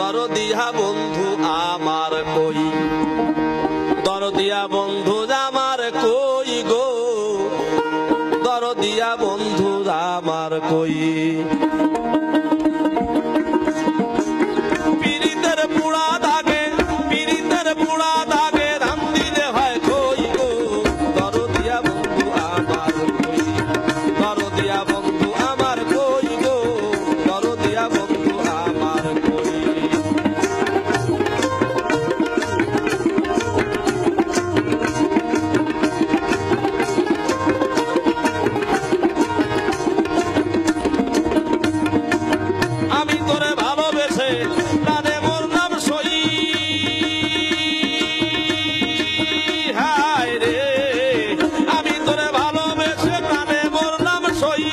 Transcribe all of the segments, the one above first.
দরদিয়া বন্ধু আমার কই, দরদিয়া বন্ধু আমার কই গো, দরদিয়া বন্ধু আমার কই। পীড়িতের পুরা দাগে, পীড়িতের পুরা দাগে ধান দিলে হয় কই গো, দরদিয়া বন্ধু আমার কই, দরদিয়া বন্ধু আমার কই গো, দরদিয়া বন্ধু আমার কই। আমি তোরে ভালোবেসে প্রাণে মোর নাম সই, হায় রে আমি তোরে ভালোবেসে প্রাণে মোর নাম সই।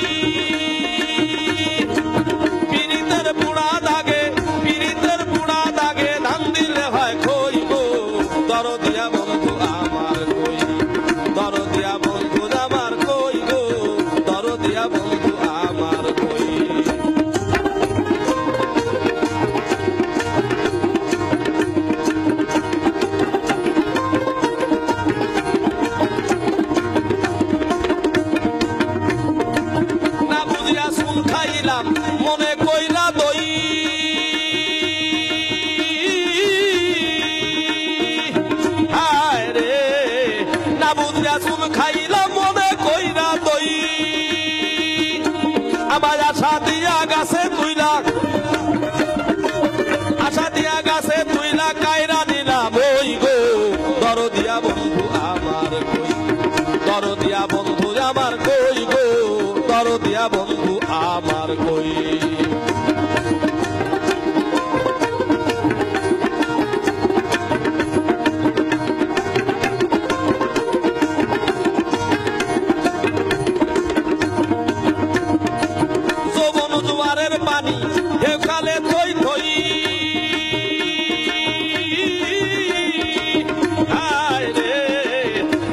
পীড়িতের পুরা দাগে, পীড়িতের পুরা দাগে ধান দিলে হয় কই গো, দরদিয়া বন্ধু আমার কই, দরদিয়া বন্ধু আমার কই গো, দরদিয়া বন্ধু আমার কই। না বুঝিয়া শুন খাইলাম মনে কইলা দই, হায় রে না বুঝিয়া শুন খাইলাম মনে কইলা দই। আমার আশা দিয়া গাছে তুইলা, আশা দিয়া গাছে তুইলা কায়রা দিলাম ওই গো, দরদিয়া বন্ধু আমার কই, দরদিয়া বন্ধু আমার কই গো, দরদিয়া বন্ধু আমার কই। যৌবন জোয়ারের পানি ঢেউ খালে থই থই, হায় রে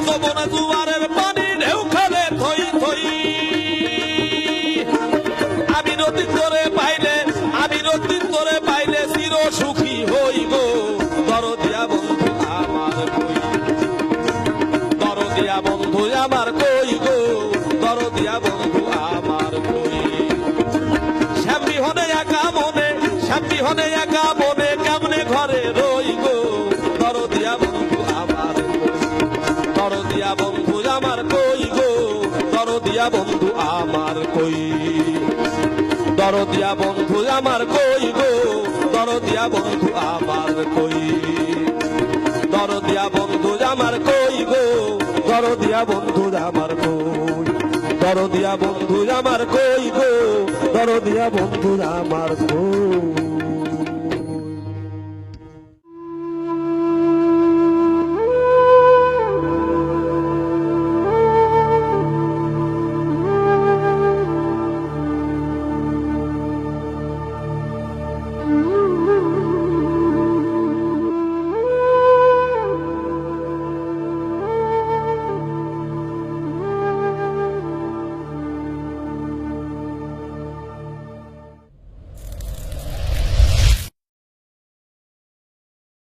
যৌবন জোয়ারের পানি ঢেউ খালে থই থই। আমি রতি তোরে পাইলে, আমি রতি তোরে পাইলে চির সুখী হই গো, দরদিয়া বন্ধু আমার কই, দরদিয়া বন্ধু আমার কই গো, দরদিয়া বন্ধু আমার কই। শ্যামলি হনে একা মনে, শ্যামলি হনে একা মনে কেমনে ঘরে রই গো, দরদিয়া বন্ধু আমার কই, দরদিয়া বন্ধু আমার কই গো, দরদিয়া বন্ধু আমার কই, দরদিয়া বন্ধু আমার কই গো, দরদিয়া বন্ধু আমার কই, দরদিয়া বন্ধু আমার কই গো, দরদিয়া বন্ধু আমার কই, দরদিয়া বন্ধু আমার কই গো, দরদিয়া বন্ধু আমার কই।